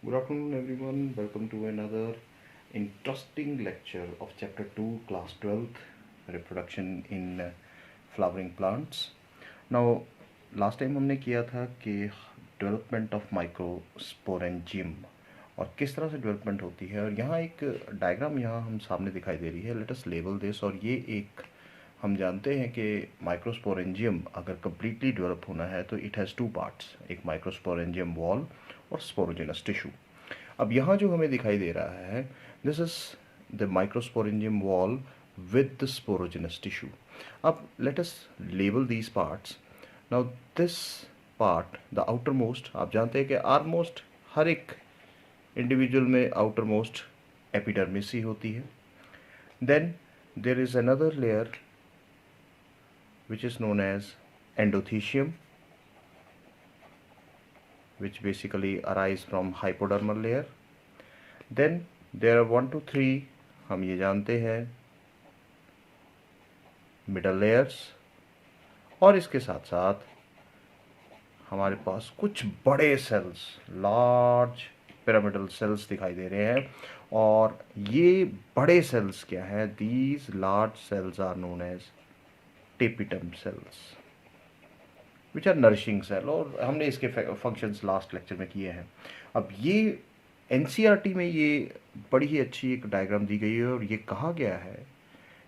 Good afternoon, everyone. Welcome to another interesting lecture of Chapter 2, Class 12th, Reproduction in Flowering Plants. Now, last time हमने किया था कि development of microsporangium और किस तरह से डेवलपमेंट होती है, और यहाँ एक डायग्राम यहाँ हम सामने दिखाई दे रही है. Late us label this. और ये एक हम जानते हैं कि माइक्रोस्पोरेंजियम अगर कम्प्लीटली डेवलप होना है तो इट हैज़ टू पार्ट्स, एक माइक्रोस्पोरेंजियम वॉल और स्पोरोजेनस टिश्यू. अब यहाँ जो हमें दिखाई दे रहा है, this is the microsporangium wall with the sporogenous tissue. अब let us label these parts. Now this part, the outermost, आप जानते हैं कि आलमोस्ट हर एक इंडिविजुअल में आउटर मोस्ट एपिडर्मिस ही होती है. Then there is another layer which is known as endothecium, which basically arise from hypodermal layer. Then there are 1 to 3 हम ये जानते हैं middle layers, और इसके साथ साथ हमारे पास कुछ बड़े सेल्स, लार्ज पिरामिडल सेल्स दिखाई दे रहे हैं. और ये बड़े सेल्स क्या है? These large cells are known as tapetum cells which are nourishing cell, और हमने इसके फंक्शंस लास्ट लेक्चर में किए हैं. अब ये एनसीईआरटी में ये बड़ी ही अच्छी एक डायग्राम दी गई है, और ये कहा गया है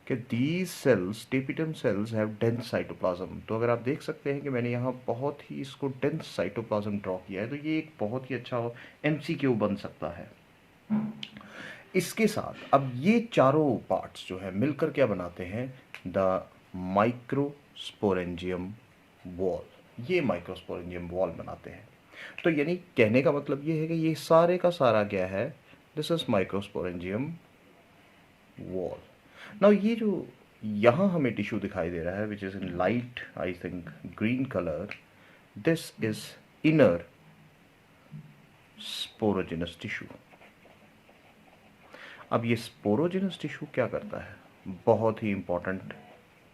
कि these cells, tapetum cells, have dense cytoplasm. तो अगर आप देख सकते हैं कि मैंने यहाँ बहुत ही इसको डेंस साइटोप्लाज्म ड्रॉ किया है, तो ये एक बहुत ही अच्छा एमसीक्यू बन सकता है. इसके साथ अब ये चारों पार्ट्स जो है मिलकर क्या बनाते हैं? The microsporangium wall. ये माइक्रोस्पोरेंजियम वॉल बनाते हैं. तो यानी कहने का मतलब ये है कि ये सारे का सारा क्या है? This is microsporangium wall. Now ये जो यहाँ हमें टिश्यू दिखाई दे रहा है which is in light, I think green colour, this is inner sporogenous tissue. अब ये स्पोरोजेनस टिश्यू क्या करता है? बहुत ही इंपॉर्टेंट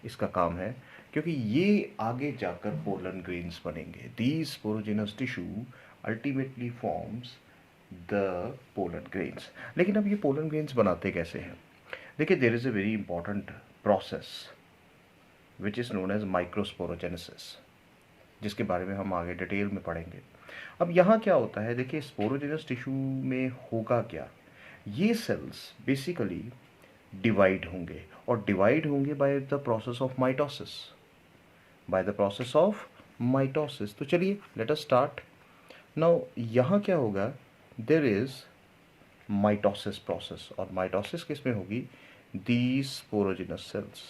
इसका काम है, क्योंकि ये आगे जाकर पोलन ग्रेन्स बनेंगे. These sporogenous tissue ultimately forms the pollen grains. लेकिन अब ये पोलन ग्रेन्स बनाते कैसे हैं? देखिए, there is a very important process which is known as microsporogenesis, जिसके बारे में हम आगे डिटेल में पढ़ेंगे. अब यहाँ क्या होता है? देखिए, स्पोरोजेनस टिश्यू में होगा क्या? ये सेल्स बेसिकली डिवाइड होंगे, और डिवाइड होंगे by the process of mitosis, by the process of mitosis. तो चलिए लेट अस स्टार्ट. नाउ यहाँ क्या होगा? देयर इज माइटोसिस प्रोसेस, और माइटोसिस किस में होगी? These sporogenous cells.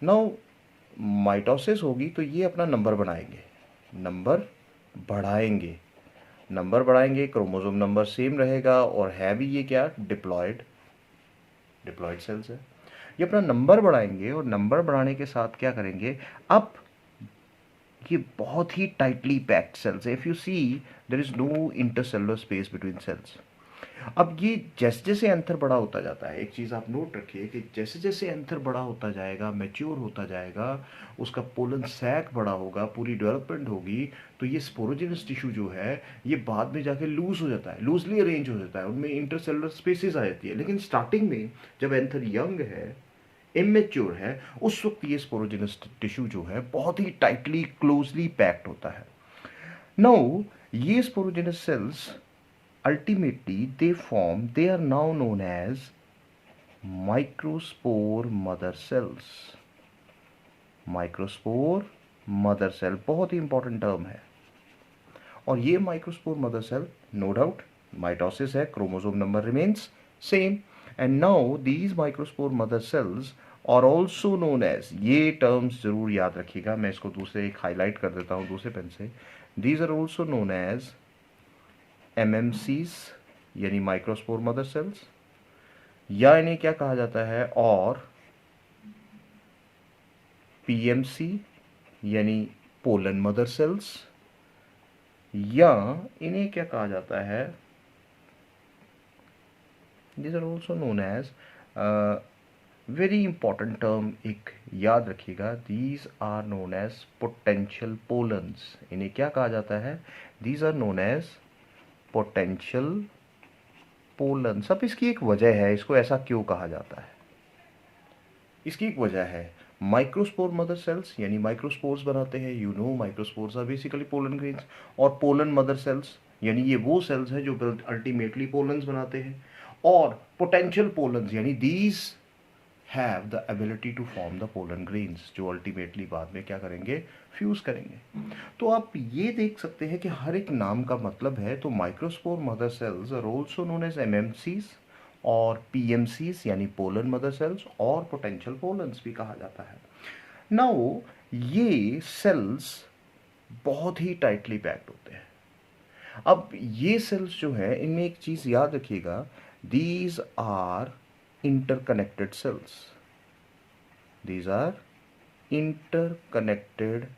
Now mitosis होगी तो ये अपना नंबर बनाएंगे, नंबर बढ़ाएंगे, नंबर बढ़ाएंगे, क्रोमोसोम नंबर सेम रहेगा, और है भी ये क्या? डिप्लॉयड सेल्स है. ये अपना नंबर बढ़ाएंगे, और नंबर बढ़ाने के साथ क्या करेंगे? अब ये बहुत ही टाइटली पैक्ड सेल्स है. If you see, there is no intercellular space between cells. अब ये जैसे जैसे अंतर बड़ा होता जाता है, एक चीज़ आप नोट रखिए कि जैसे जैसे अंतर बड़ा होता जाएगा, मैच्योर होता जाएगा, उसका पोलन सैक बड़ा होगा, पूरी डेवलपमेंट होगी, तो ये स्पोरोजेनस टिश्यू जो है ये बाद में जाके लूज हो जाता है, लूजली अरेंज हो जाता है, उनमें इंटरसेलुलर स्पेसेस आ जाती है. लेकिन स्टार्टिंग में जब एंथर यंग है, इमेच्योर है, उस वक्त ये स्पोरोजेनस टिश्यू जो है बहुत ही टाइटली क्लोजली पैक्ड होता है. नाउ ये sporogenous cells ultimately they are now known as microspore mother cells. Microspore mother cell बहुत ही इंपॉर्टेंट टर्म है. और ये microspore mother cell, no doubt mitosis है, chromosome number remains same, and now these microspore mother cells और also known as, ये terms जरूर याद रखिएगा, मैं इसको दूसरे एक हाईलाइट कर देता हूँ दूसरे पेन से. These are also known as MMCs, यानी माइक्रोस्पोर मदर सेल्स, या इन्हें क्या कहा जाता है? और PMC यानी पोलन मदर सेल्स, या इन्हें क्या कहा जाता है? This are also known as, very important term एक याद रखिएगा, these are known as potential pollens. इन्हें क्या कहा जाता है? These are known as potential pollen. अब इसकी एक वजह है, इसको ऐसा क्यों कहा जाता है? इसकी एक वजह है, माइक्रोस्पोर मदर सेल्स यानी माइक्रोस्पोर्स बनाते हैं। You know microspores are basically pollen grains. और पोलन मदर सेल्स यानी ये वो सेल्स हैं जो अल्टीमेटली पोलन्स बनाते हैं। और पोटेंशियल पोलन्स यानी these have the ability to form the pollen grains, जो अल्टीमेटली बाद में क्या करेंगे, फ्यूज करेंगे। तो आप ये देख सकते हैं कि हर एक नाम का मतलब है। तो microspore mother cells are also known as MMCs और पीएमसीज यानी पोलन मदर सेल्स, और पोटेंशियल पोलन्स भी कहा जाता है। नाउ ये सेल्स बहुत ही टाइटली पैक्ड होते हैं। अब ये सेल्स जो है, इनमें एक चीज याद रखिएगा, these are interconnected cells. These are interconnected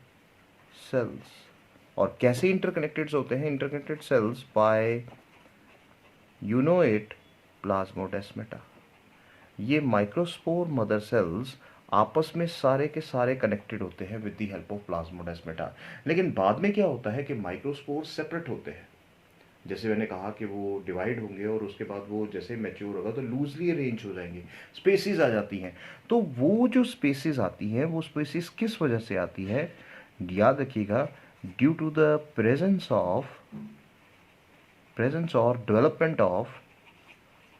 cells. और कैसे इंटरकनेक्टेड होते हैं? Interconnected cells by, you know it, plasmodesmata. ये माइक्रोस्पोर मदर सेल्स आपस में सारे के सारे कनेक्टेड होते हैं with the help of plasmodesmata. लेकिन बाद में क्या होता है कि माइक्रोस्पोर सेपरेट होते हैं। जैसे मैंने कहा कि वो डिवाइड होंगे और उसके बाद वो जैसे मैच्योर होगा तो लूजली अरेंज हो जाएंगे, स्पेसिस आ जाती हैं। तो वो जो स्पेसिस आती हैं, वो स्पेसिस किस वजह से आती है? याद रखिएगा, ड्यू टू द प्रेजेंस और डेवलपमेंट ऑफ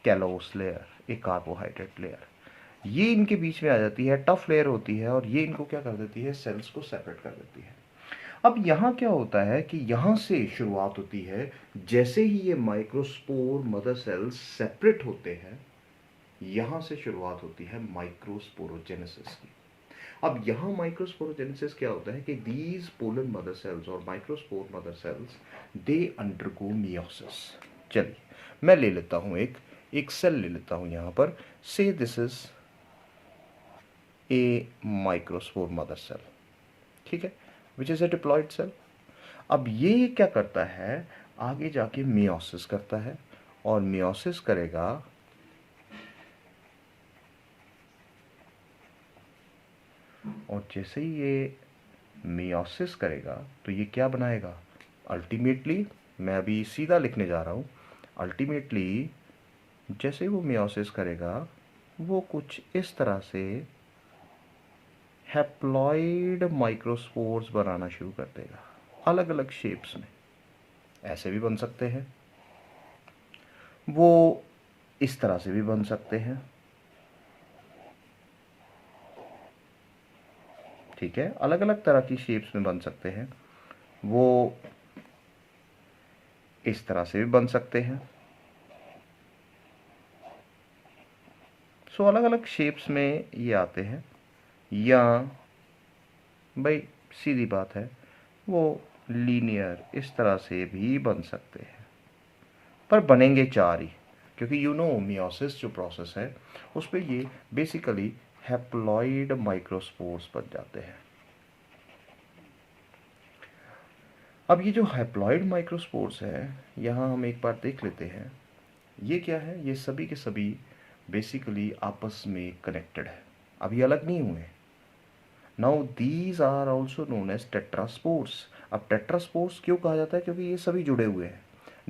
कैलोस लेयर, एक कार्बोहाइड्रेट लेयर। ये इनके बीच में आ जाती है, टफ लेयर होती है, और ये इनको क्या कर देती है, सेल्स को सेपरेट कर देती है। अब यहाँ क्या होता है कि यहाँ से शुरुआत होती है, जैसे ही ये माइक्रोस्पोर मदर सेल्स सेपरेट होते हैं, यहाँ से शुरुआत होती है माइक्रोस्पोरोजेनेसिस की। अब यहाँ माइक्रोस्पोरोजेनेसिस क्या होता है कि दीज पोलन मदर सेल्स और microspore mother sales they undergo meiosis. चलिए मैं ले लेता हूँ एक सेल ले लेता हूँ यहाँ पर, से this is a microspore mother cell, ठीक है, which is a diploid cell. अब ये क्या करता है, आगे जाके मियोसिस करता है, और मियोसिस करेगा, और जैसे ही ये मियोसिस करेगा तो ये क्या बनाएगा, अल्टीमेटली, मैं अभी सीधा लिखने जा रहा हूँ, अल्टीमेटली जैसे ही वो मियोसिस करेगा वो कुछ इस तरह से हैप्लॉइड माइक्रोस्पोर्स बनाना शुरू कर देगा, अलग अलग शेप्स में। ऐसे भी बन सकते हैं, वो इस तरह से भी बन सकते हैं, ठीक है, अलग अलग तरह की शेप्स में बन सकते हैं। वो इस तरह से भी बन सकते हैं। सो अलग अलग शेप्स में ये आते हैं, या भाई सीधी बात है, वो लीनियर इस तरह से भी बन सकते हैं, पर बनेंगे चार ही, क्योंकि यू नो मियोसिस जो प्रोसेस है उस पर ये बेसिकली हैप्लॉइड माइक्रोस्पोर्स बन जाते हैं। अब ये जो हैप्लॉइड माइक्रोस्पोर्स है, यहाँ हम एक बार देख लेते हैं, ये क्या है, ये सभी के सभी बेसिकली आपस में कनेक्टेड है, अभी अलग नहीं हुए। Now these are also known as tetraspores. अब टेट्रास्पोर्स क्यों कहा जाता है, क्योंकि ये सभी जुड़े हुए हैं।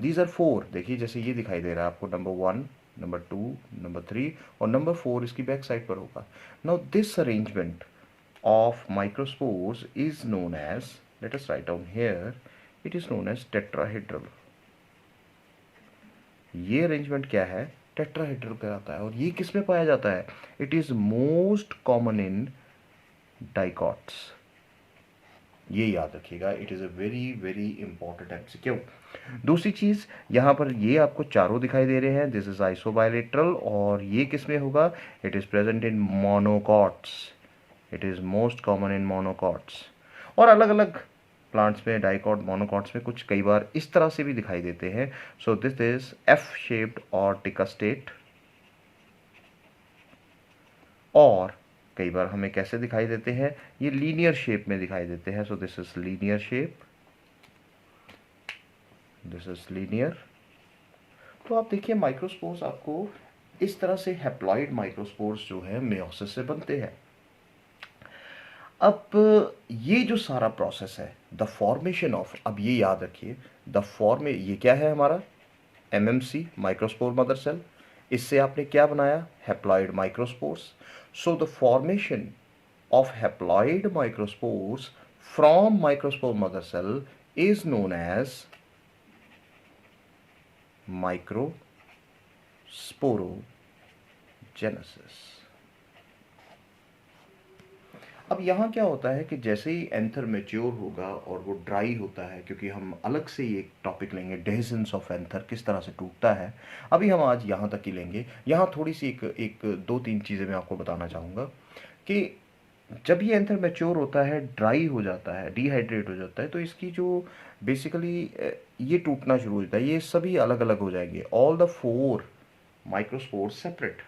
दीज आर फोर, देखिए जैसे ये दिखाई दे रहा है आपको, नंबर 1, नंबर 2, नंबर 3 और नंबर 4 इसकी बैक साइड पर होगा। Now this arrangement of microspores is known as, let us write down here, it is known as tetrahedral. ये अरेंजमेंट क्या है, टेट्राहेड्रल कहलाता है। और ये किस में पाया जाता है, it is most common in dicots. ये याद रखिएगा, it is a very very important MCQ. दूसरी चीज, यहां पर ये आपको चारों दिखाई दे रहे हैं, दिस इज आइसोबायलेटरल, और ये किस में होगा, it is present in monocots. It is most common in monocots. और अलग अलग प्लांट्स में, डाइकॉट, मोनोकॉट्स में कुछ कई बार इस तरह से भी दिखाई देते हैं। So this is F shaped और डिकस्टेट, और कई बार हमें कैसे दिखाई देते हैं, ये लीनियर शेप में दिखाई देते हैं। So this is linear shape, this is linear. तो आप देखिए माइक्रोस्पोर्स आपको इस तरह से हैप्लॉइड माइक्रोस्पोर्स जो है मेयोसिस से बनते हैं। अब ये जो सारा प्रोसेस है, द फॉर्मेशन ऑफ, अब ये याद रखिए, ये क्या है हमारा, MMC माइक्रोस्पोर मदर सेल, इससे आपने क्या बनाया, haploid microspores. So the formation of haploid microspores from microspore mother cell is known as microsporogenesis. अब यहाँ क्या होता है कि जैसे ही एंथर मैच्योर होगा और वो ड्राई होता है, क्योंकि हम अलग से एक टॉपिक लेंगे डेhiscence ऑफ एंथर, किस तरह से टूटता है, अभी हम आज यहाँ तक ही लेंगे. यहाँ थोड़ी सी एक दो तीन चीज़ें मैं आपको बताना चाहूँगा कि जब ये एंथर मैच्योर होता है, ड्राई हो जाता है, डिहाइड्रेट हो जाता है, तो इसकी जो बेसिकली ये टूटना शुरू हो जाता है, ये सभी अलग अलग हो जाएंगे, ऑल द 4 माइक्रोस्पोर्स सेपरेट,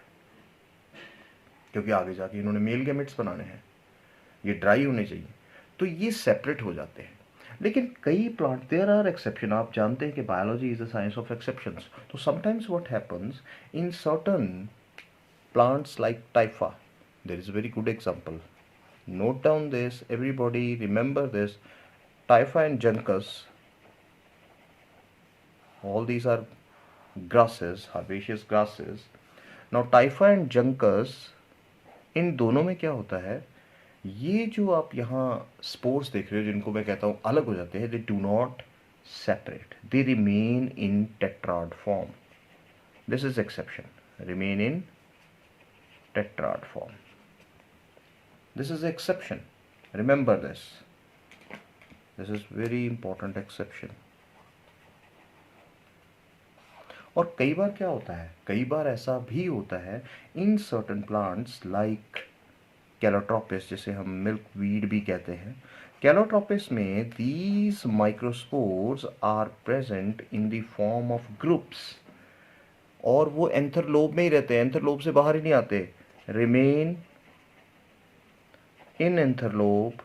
क्योंकि आगे जाके इन्होंने मेल गैमेट्स बनाने हैं, ये ड्राई होने चाहिए, तो ये सेपरेट हो जाते हैं. लेकिन कई प्लांट, देयर आर एक्सेप्शन, आप जानते हैं कि biology is the science of exceptions. तो sometimes what happens in certain plants like Typha, there is a very good example. Note down this, everybody remember this. Typha and Juncus, all these are grasses, herbaceous grasses. Now Typha and Juncus, इन दोनों में क्या होता है, ये जो आप यहाँ spores देख रहे हो, जिनको मैं कहता हूँ अलग हो जाते हैं, they do not separate, they remain in tetrad form. This is exception, remain in tetrad form. This is exception. Remember this. This is very important exception. और कई बार क्या होता है, कई बार ऐसा भी होता है इन सर्टन प्लांट्स लाइक कैलोट्रोपिस, जिसे हम मिल्क वीड भी कहते हैं. कैलोट्रोपिस में these microspores are present in the form of groups, और वो एंथरलोब में ही रहते हैं, एंथरलोब से बाहर ही नहीं आते. Remain in antherlobe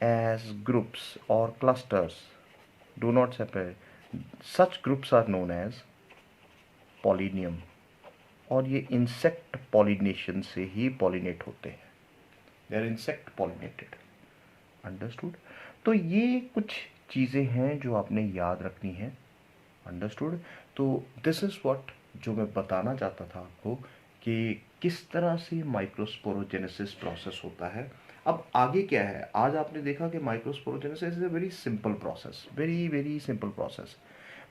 as groups or clusters, do not separate. Such groups are known as pollinium, और ये insect pollination से ही pollinate होते हैं. They are insect pollinated. Understood? तो ये कुछ चीज़ें हैं जो आपने याद रखनी है. Understood? तो this is what जो मैं बताना चाहता था आपको कि किस तरह से माइक्रोस्पोरोजेनेसिस प्रोसेस होता है. अब आगे क्या है, आज आपने देखा कि microsporogenesis is a very simple process, very very simple process.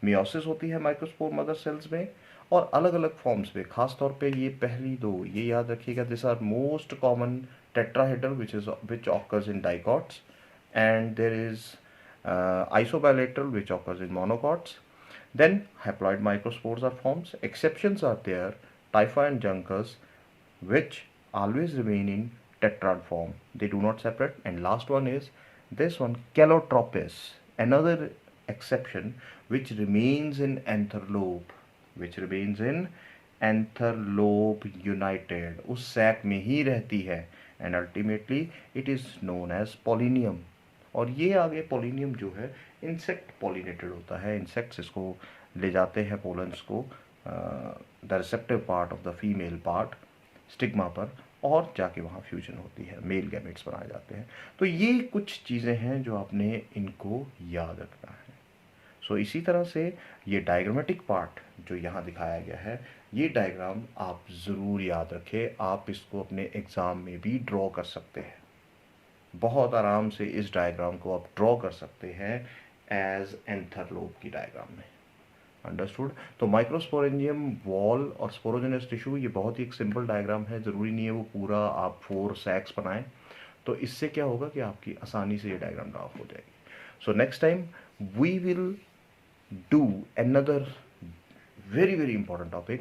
Meiosis होती है माइक्रोस्पोर मदर सेल्स में, और अलग अलग फॉर्म्स में, खास तौर पे ये पहली दो ये याद रखिएगा, this are most common tetrahedral which occurs in dicots, and there is isobilateral which occurs in monocots. Then haploid microspores are formed. Exceptions are there, Typha and Juncus, which always remain in tetrad form. They do not separate. And last one is this one, Calotropis, another exception which remains in antherlobe, united. उस sac में ही रहती है, and ultimately it is known as pollinium. और ये आगे polonium जो है insect pollinated होता है, इंसेक्ट्स इसको ले जाते हैं पोलन्स को the receptive part of the female part stigma पर, और जाके वहाँ फ्यूजन होती है, मेल गैमेट्स बनाए जाते हैं. तो ये कुछ चीज़ें हैं जो आपने इनको याद रखना है. सो इसी तरह से ये डायग्रामेटिक पार्ट जो यहाँ दिखाया गया है, ये डायग्राम आप ज़रूर याद रखें. आप इसको अपने एग्ज़ाम में भी ड्रॉ कर सकते हैं, बहुत आराम से इस डायग्राम को आप ड्रॉ कर सकते हैं एज एंथरलोब की डायग्राम में. अंडरस्टूड? तो माइक्रोस्पोरेंजियम वॉल और स्पोरोजेनस टिश्यू, ये बहुत ही एक सिंपल डायग्राम है, ज़रूरी नहीं है वो पूरा आप 4 सैक्स बनाएं. तो इससे क्या होगा कि आपकी आसानी से ये डायग्राम ड्रॉ हो जाएगी. So next time we will do another very very important topic,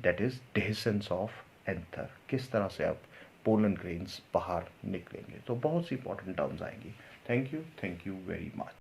that is dehiscence of anther. किस तरह से आप पोलन ग्रेन्स बाहर निकलेंगे, तो बहुत सी इंपॉर्टेंट टर्म्स आएंगी. Thank you very much.